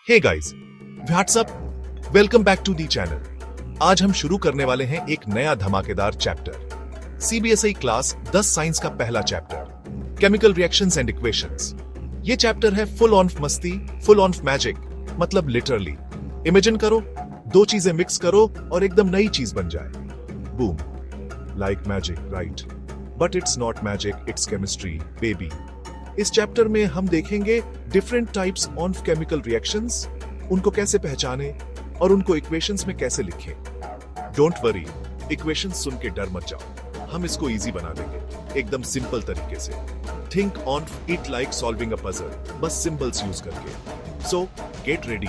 Hey guys, what's up, welcome back to the channel. आज हम शुरू करने वाले हैं एक नया धमाकेदार चैप्टर, सीबीएसई क्लास 10 साइंस का पहला chapter, chemical reactions and equations. ये चैप्टर है फुल ऑन मस्ती, फुल ऑन मैजिक, मतलब लिटरली। इमेजिन करो, दो चीजें मिक्स करो और एकदम नई चीज बन जाए। Boom, like magic, right? But it's not magic, it's chemistry, baby. इस चैप्टर में हम देखेंगे different types of chemical reactions, उनको कैसे पहचाने और उनको इक्वेशंस में कैसे लिखें। डोंट वरी, इक्वेशंस सुन के डर मत जाओ, हम इसको इजी बना देंगे एकदम सिंपल तरीके से। Think on it like solving a puzzle, बस सिंबल्स यूज करके। सो गेट रेडी,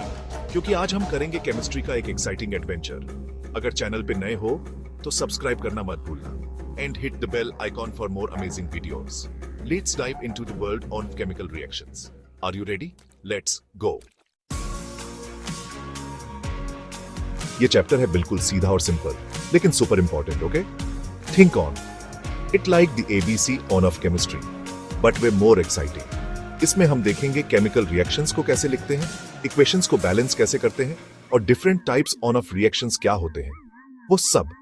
क्योंकि आज हम करेंगे केमिस्ट्री का एक एक्साइटिंग एडवेंचर। अगर चैनल पे नए हो तो सब्सक्राइब करना मत भूलना and hit the bell icon for more amazing videos. Let's dive into the world of chemical reactions. Are you ready? Let's go. ये चैप्टर है बिल्कुल सीधा और सिंपल, लेकिन super important, okay? Think on it like the ABC on of chemistry, but we're more exciting. इसमें हम देखेंगे chemical reactions को कैसे लिखते हैं, इक्वेशंस को बैलेंस कैसे करते हैं और different types on off reactions क्या होते हैं, वो सब।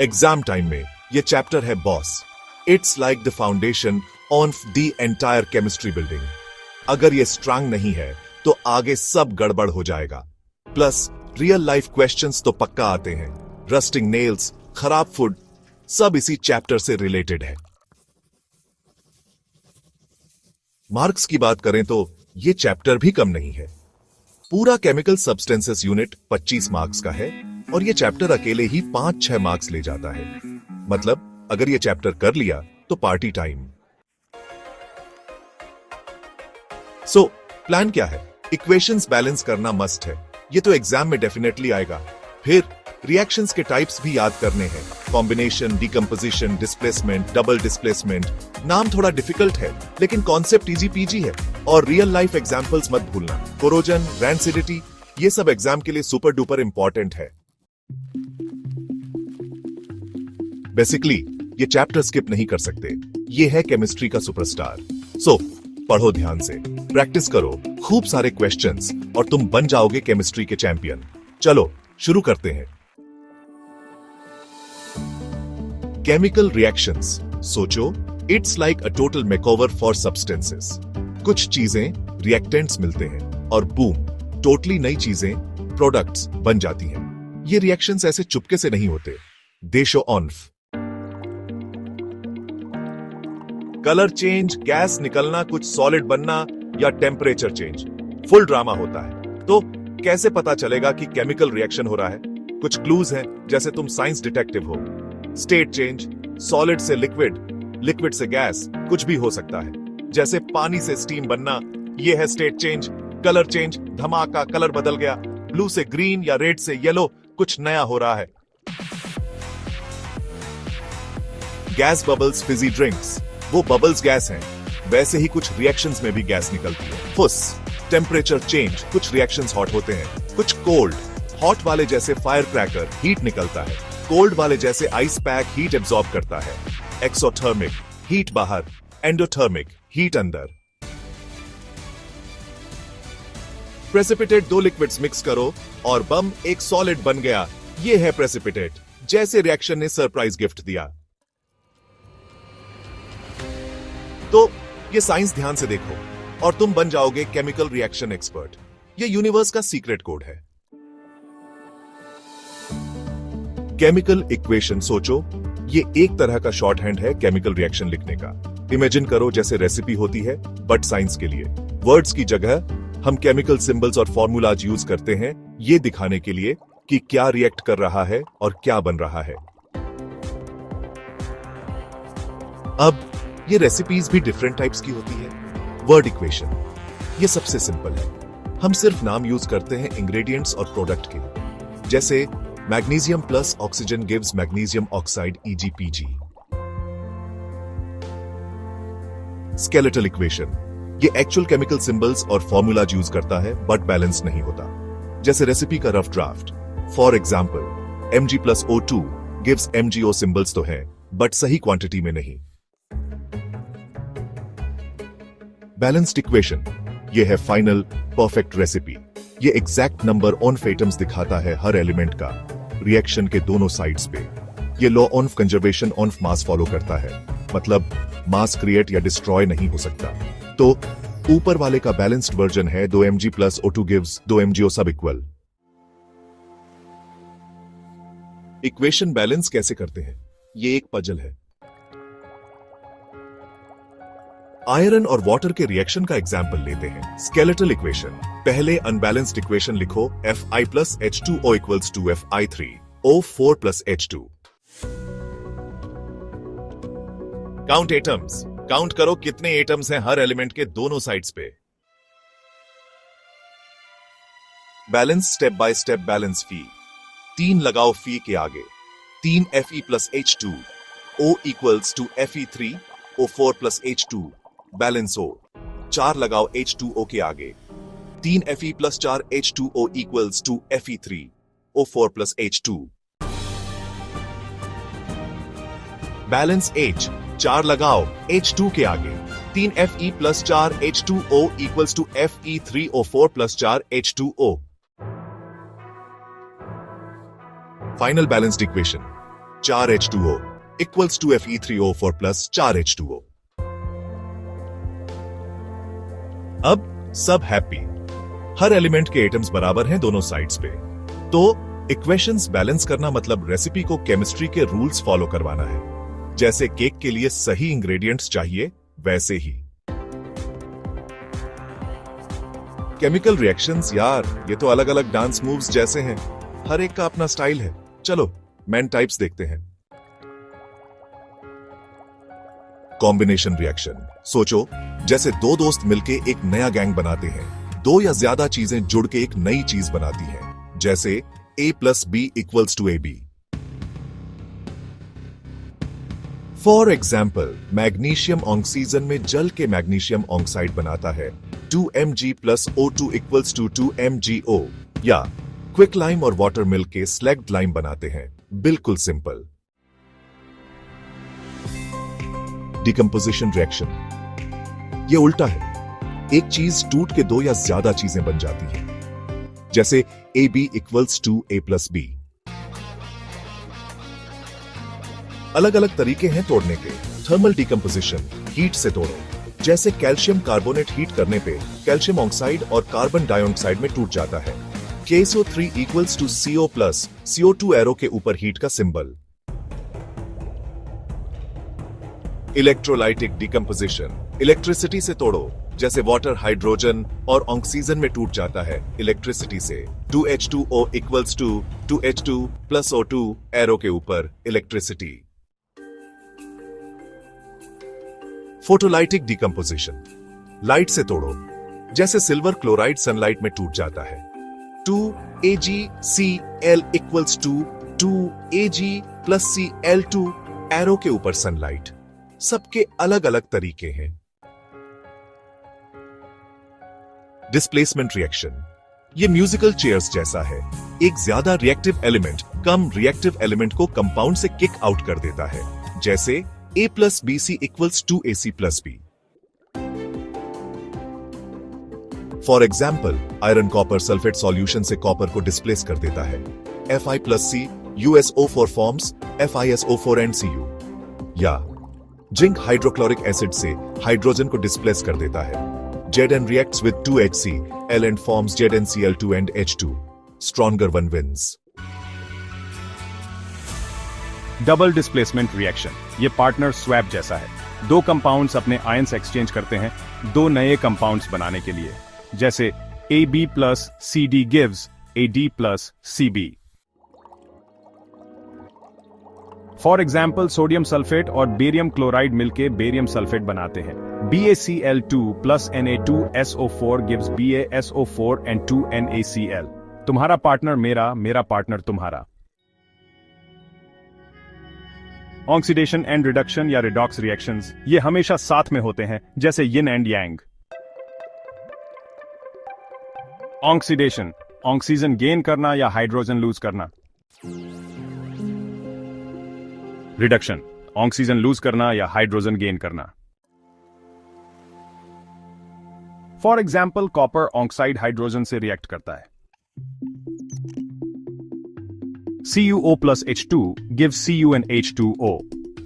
एग्जाम टाइम में ये चैप्टर है boss. It's like the foundation on the entire chemistry building. अगर ये स्ट्रांग नहीं है तो आगे सब गड़बड़ हो जाएगा। प्लस रियल लाइफ क्वेश्चंस तो पक्का आते हैं। रस्टिंग नेल्स, खराब फूड, सब इसी चैप्टर से रिलेटेड है। मार्क्स की बात करें तो ये चैप्टर भी कम नहीं है। पूरा केमिकल सब्सटेंसेस यूनिट 25 मार्क्स का है और ये चैप्टर अकेले ही 5-6 मार्क्स ले जाता है। मतलब अगर ये चैप्टर कर लिया तो पार्टी टाइम। सो प्लान क्या है? इक्वेशंस बैलेंस करना मस्ट है, ये तो एग्जाम में डेफिनेटली आएगा। फिर रिएक्शंस के टाइप्स भी याद करने हैं, combination, decomposition, displacement, double displacement. नाम थोड़ा डिफिकल्ट है लेकिन कॉन्सेप्ट इजी पीजी है। और रियल लाइफ एग्जांपल्स मत भूलना, कोरोजन, रैंसिडिटी, ये सब एग्जाम के लिए सुपर डुपर इंपॉर्टेंट है। बेसिकली ये चैप्टर स्किप नहीं कर सकते, ये है केमिस्ट्री का सुपरस्टार। सो पढ़ो ध्यान से, प्रैक्टिस करो, खूब सारे क्वेश्चंस और तुम बन जाओगे केमिस्ट्री के चैंपियन। चलो शुरू करते हैं। केमिकल रिएक्शंस, सोचो, it's like a total makeover for substances. कुछ चीजें रिएक्टेंट्स मिलते हैं और बूम, टोटली नई चीजें, प्रोडक्ट्स बन जाती हैं। ये रिएक्शंस ऐसे चुपके से नहीं होते, दे show off. Colour change, gas निकलना, कुछ सॉलिड बनना या टेम्परेचर चेंज, फुल ड्रामा होता है। तो कैसे पता चलेगा कि केमिकल रिएक्शन हो रहा है? कुछ क्लूज हैं, जैसे तुम साइंस डिटेक्टिव हो। स्टेट चेंज, सॉलिड से लिक्विड, लिक्विड से गैस, कुछ भी हो सकता है। जैसे पानी से स्टीम बनना, यह है स्टेट चेंज। कलर चेंज, धमाका, कलर बदल गया, ब्लू से ग्रीन या रेड से येलो, कुछ नया हो रहा है। गैस बबल्स, फिजी ड्रिंक्स, वो बबल्स गैस हैं। वैसे ही कुछ रिएक्शंस में भी गैस निकलती है। फुस, टेम्परेचर चेंज, कुछ रिएक्शंस हॉट होते हैं, कुछ कोल्ड। हॉट वाले जैसे फायर क्रैकर, हीट निकलता है। कोल्ड वाले जैसे आइस पैक, हीट एब्सॉर्ब करता है। एक्सोथर्मिक, हीट बाहर, एंडोथर्मिक, हीट अंदर। प्रेसिपिटेट, दो लिक्विड्स मिक्स करो और बम, एक सॉलिड बन गया। ये है प्रेसिपिटेट। जैसे रिएक्शन ने सरप्राइज गिफ्ट दिया। तो ये साइंस ध्यान से देखो और तुम बन जाओगे केमिकल रिएक्शन एक्सपर्ट। ये यूनिवर्स का सीक्रेट कोड है। केमिकल इक्वेशन, सोचो, ये एक तरह का शॉर्ट हैंड है केमिकल रिएक्शन लिखने का। इमेजिन करो जैसे रेसिपी होती है बट साइंस के लिए। वर्ड्स की जगह हम केमिकल सिंबल्स और फॉर्मूलाज यूज करते हैं, ये दिखाने के लिए कि क्या रिएक्ट कर रहा है और क्या बन रहा है। अब ये रेसिपीज भी डिफरेंट टाइप्स की होती है। वर्ड इक्वेशन, ये सबसे सिंपल है। हम सिर्फ नाम यूज करते हैं इंग्रेडिएंट्स और प्रोडक्ट के, जैसे magnesium plus oxygen gives magnesium oxide, EgPg। Skeletal equation, ये एक्चुअल केमिकल सिंबल्स और फॉर्मूलाज यूज करता है बट बैलेंस नहीं होता। जैसे रेसिपी का rough draft, for example Mg+O2 gives MgO symbols तो है बट सही क्वांटिटी में नहीं। बैलेंस्ड इक्वेशन, ये है फाइनल परफेक्ट रेसिपी। ये एग्जैक्ट नंबर ऑफ एटम्स दिखाता है हर एलिमेंट का रिएक्शन के दोनों साइड्स पे। ये law of conservation of mass follow करता है, मतलब मास क्रिएट या डिस्ट्रॉय नहीं हो सकता। तो ऊपर वाले का बैलेंस्ड वर्जन है 2 mg plus O2 gives 2 MgO सब इक्वल। इक्वेशन बैलेंस कैसे करते हैं, ये एक पजल है। आयरन और वाटर के रिएक्शन का एग्जाम्पल लेते हैं। स्केलेटल इक्वेशन, पहले अनबैलेंस्ड इक्वेशन लिखो Fi plus H2O equals to Fi3O4 plus H2। Count atoms, count करो कितने एटम्स हैं हर एलिमेंट के दोनों साइड्स पे। Balance step by step balance फी। 3 लगाओ फी के आगे, 3 Fe plus H2O equals to Fe3O4 plus H2 balance हो। 4 लगाओ H2O के आगे, 3 Fe plus 4 H2O equals to Fe3O4 plus H2 balance H। 4 लगाओ H2 के आगे, 3 Fe plus 4 H2O equals to Fe3O4 plus 4 H2O। Final balanced equation 4 H2O equals to Fe3O4 plus 4 H2O। अब सब happy, हर element के atoms बराबर हैं दोनों sides पे। तो इक्वेशंस बैलेंस करना मतलब रेसिपी को केमिस्ट्री के रूल्स फॉलो करवाना है। जैसे केक के लिए सही इंग्रेडिएंट्स चाहिए, वैसे ही केमिकल रिएक्शंस। यार ये तो अलग अलग डांस मूव्स जैसे हैं, हर एक का अपना स्टाइल है। चलो मैन टाइप्स देखते हैं। कॉम्बिनेशन रिएक्शन, सोचो जैसे दो दोस्त मिलके एक नया गैंग बनाते हैं। 2 या ज्यादा चीजें जुड़ के एक नई चीज बनाती हैं, जैसे A plus B equals to AB। For example, magnesium oxygen में जल के मैग्नीशियम ऑक्साइड बनाता है 2 Mg plus O2 equals to 2 MgO। या क्विक लाइम और वाटर मिल के स्लैग्ड लाइम बनाते हैं, बिल्कुल सिंपल। डिकम्पोजिशन रिएक्शन, ये उल्टा है। एक चीज टूट के 2 या ज्यादा चीजें बन जाती हैं, जैसे AB equals to A plus B। अलग अलग तरीके हैं तोड़ने के। थर्मल डिकम्पोजिशन, हीट से तोड़ो। जैसे कैल्शियम कार्बोनेट हीट करने पे कैल्शियम ऑक्साइड और कार्बन डाइऑक्साइड में टूट जाता है। KSO3 equals to CO plus CO2 arrow के ऊपर हीट का सिंबल। इलेक्ट्रोलाइटिक डिकम्पोजिशन, इलेक्ट्रिसिटी से तोड़ो। जैसे वाटर हाइड्रोजन और ऑक्सीजन में टूट जाता है इलेक्ट्रिसिटी से। 2H2O equals to 2H2 plus O2 arrow के ऊपर इलेक्ट्रिसिटी। फोटोलाइटिक डिकम्पोजिशन, लाइट से तोड़ो। जैसे सिल्वर क्लोराइड सनलाइट में टूट जाता है। 2AgCl equals to 2Ag plus Cl2 arrow के ऊपर सनलाइट। सबके अलग अलग तरीके हैं। डिस्प्लेसमेंट रिएक्शन, ये म्यूजिकल चेयर्स जैसा है। एक ज्यादा रिएक्टिव एलिमेंट कम रिएक्टिव एलिमेंट को कंपाउंड से किक आउट कर देता है, जैसे A plus BC equals to AC plus B। For example, iron copper sulphate solution से कॉपर को डिस्प्लेस कर देता है। Fi plus C USO4 forms FiSO4 and Cu। या जिंक हाइड्रोक्लोरिक एसिड से हाइड्रोजन को डिस्प्लेस कर देता है। Zn reacts with 2HCl and forms ZnCl2 and H2. Stronger one wins. Double displacement reaction, ये पार्टनर स्वैप जैसा है। 2 कंपाउंड्स अपने आयंस एक्सचेंज करते हैं 2 नए कंपाउंड्स बनाने के लिए, जैसे AB plus CD gives AD plus CB। For example, sodium sulphate और बेरियम क्लोराइड मिलके बेरियम सल्फेट बनाते हैं। BaCl2 plus Na2SO4 gives BaSO4 and 2NaCl। तुम्हारा पार्टनर मेरा, मेरा पार्टनर तुम्हारा। ऑक्सीडेशन एंड रिडक्शन या रिडॉक्स रिएक्शंस, ये हमेशा साथ में होते हैं, जैसे yin and yang. Oxidation, oxygen gain करना या हाइड्रोजन लूज करना। रिडक्शन, ऑक्सीजन लूज करना या हाइड्रोजन गेन करना। For example copper oxide hydrogen से रिएक्ट करता है। CuO plus H2 gives CuNH2O।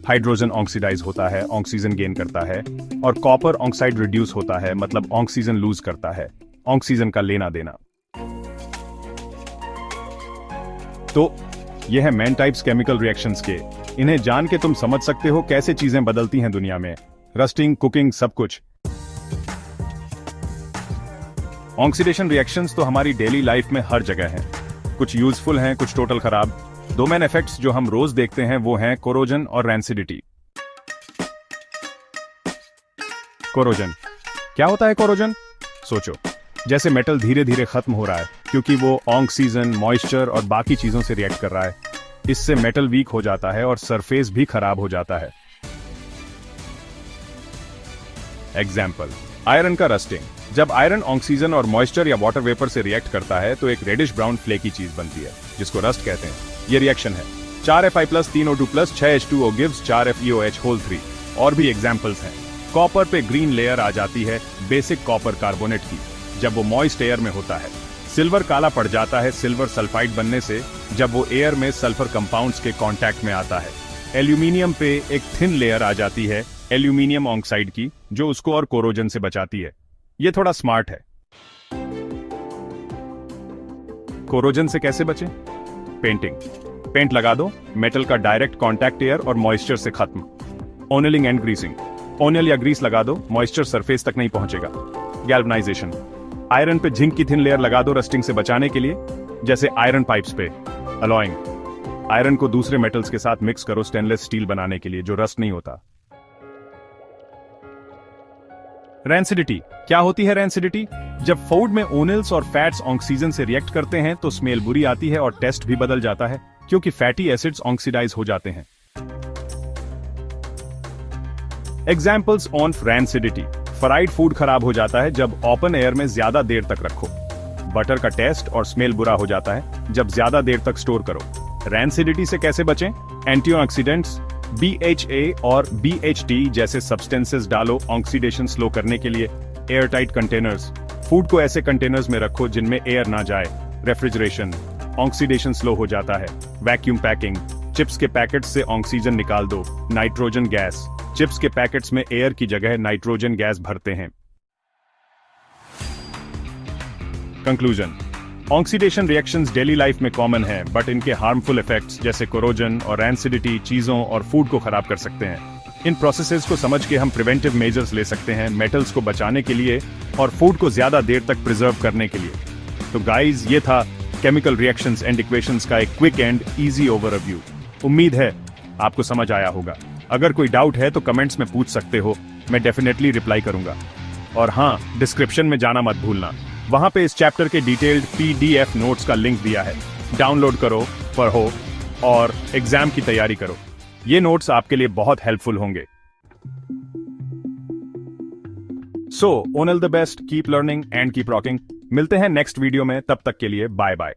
Hydrogen oxidise होता है, ऑक्सीजन गेन करता है, और कॉपर ऑक्साइड रिड्यूस होता है, मतलब ऑक्सीजन लूज करता है, ऑक्सीजन का लेना देना। तो यह है मेन टाइप्स केमिकल रिएक्शंस के। इन्हें जान के तुम समझ सकते हो कैसे चीजें बदलती हैं दुनिया में, रस्टिंग, कुकिंग, सब कुछ। ऑक्सीडेशन रिएक्शंस तो हमारी डेली लाइफ में हर जगह हैं। कुछ यूजफुल हैं, कुछ टोटल खराब। दो मेन इफेक्ट्स जो हम रोज देखते हैं वो हैं कोरोजन और रैंसिडिटी। कोरोजन क्या होता है? कोरोजन सोचो, जैसे मेटल धीरे धीरे खत्म हो रहा है क्योंकि वो ऑक्सीजन, मॉइस्चर और बाकी चीजों से रिएक्ट कर रहा है। इससे मेटल वीक हो जाता है और सरफेस भी खराब हो जाता है। एग्जाम्पल, आयरन का रस्टिंग। जब आयरन ऑक्सीजन और मॉइस्चर या वाटर वेपर से रिएक्ट करता है तो एक रेडिश ब्राउन फ्लेकी चीज बनती है जिसको रस्ट कहते हैं। ये रिएक्शन है 4Fi+, 3O2+, 6H2O gives 4FeOH whole 3। और भी एग्जाम्पल्स हैं। कॉपर पे ग्रीन लेयर आ जाती है बेसिक कॉपर कार्बोनेट की जब वो मॉइस्ट एयर में होता है। सिल्वर काला पड़ जाता है सिल्वर सल्फाइड बनने से जब वो एयर में सल्फर कंपाउंड्स के कांटेक्ट में आता है। एल्यूमिनियम पे एक थिन लेयर आ जाती है एल्यूमिनियम ऑक्साइड की जो उसको और कोरोजन से बचाती है। ये थोड़ा स्मार्ट है। कोरोजन से कैसे बचें? पेंट लगा दो, मेटल का डायरेक्ट कांटेक्ट एयर और मॉइस्चर से खत्म। ओनलिंग एंड ग्रीसिंग, ओनल या ग्रीस लगा दो, मॉइस्चर सरफेस तक नहीं पहुंचेगा। गैल्वनाइजेशन, आयरन पे जिंक की थिन लेयर लगा दो रस्टिंग से बचाने के लिए, जैसे आयरन पाइप्स पे। अलॉइंग, आयरन को दूसरे मेटल्स के साथ मिक्स करो स्टेनलेस स्टील बनाने के लिए जो रस्ट नहीं होता। रैंसिडिटी, क्या होती है रैंसिडिटी? जब फूड में ओनल्स और फैट्स ऑक्सीजन से रिएक्ट करते हैं तो स्मेल बुरी आती है और टेस्ट भी बदल जाता है क्योंकि फैटी एसिड्स ऑक्सीडाइज हो जाते हैं। Examples on rancidity, fried food खराब हो जाता है जब ओपन एयर में ज्यादा देर तक रखो। बटर का टेस्ट और स्मेल बुरा हो जाता है जब ज्यादा देर तक स्टोर करो। रैंसिडिटी से कैसे बचें? एंटीऑक्सीडेंट्स BHA और BHT जैसे सब्सटेंसेस डालो ऑक्सीडेशन स्लो करने के लिए। एयर टाइट कंटेनर्स, फूड को ऐसे कंटेनर्स में रखो जिनमें एयर ना जाए। रेफ्रिजरेशन, ऑक्सीडेशन स्लो हो जाता है। वैक्यूम पैकिंग, चिप्स के पैकेट्स से ऑक्सीजन निकाल दो। नाइट्रोजन गैस, चिप्स के पैकेट्स में एयर की जगह नाइट्रोजन गैस भरते हैं। Conclusion, oxidation reactions daily life में कॉमन है बट इनके हार्मफुल इफेक्ट्स जैसे कोरोजन और रैंसिडिटी चीजों और फूड को खराब कर सकते हैं। इन प्रोसेसेस को समझ के हम प्रिवेंटिव मेजर्स ले सकते हैं मेटल्स को बचाने के लिए और फूड को ज्यादा देर तक प्रिजर्व करने के लिए। तो गाइज, ये था केमिकल रिएक्शंस एंड इक्वेशंस का एक क्विक एंड इजी ओवरव्यू। उम्मीद है आपको समझ आया होगा। अगर कोई डाउट है तो कमेंट्स में पूछ सकते हो, मैं डेफिनेटली रिप्लाई करूंगा। और हाँ, डिस्क्रिप्शन में जाना मत भूलना, वहां पे इस चैप्टर के डिटेल्ड PDF नोट्स का लिंक दिया है। डाउनलोड करो, पढ़ो और एग्जाम की तैयारी करो। ये नोट्स आपके लिए बहुत हेल्पफुल होंगे। So, all the best, keep learning and keep rocking. मिलते हैं नेक्स्ट वीडियो में, तब तक के लिए बाय बाय।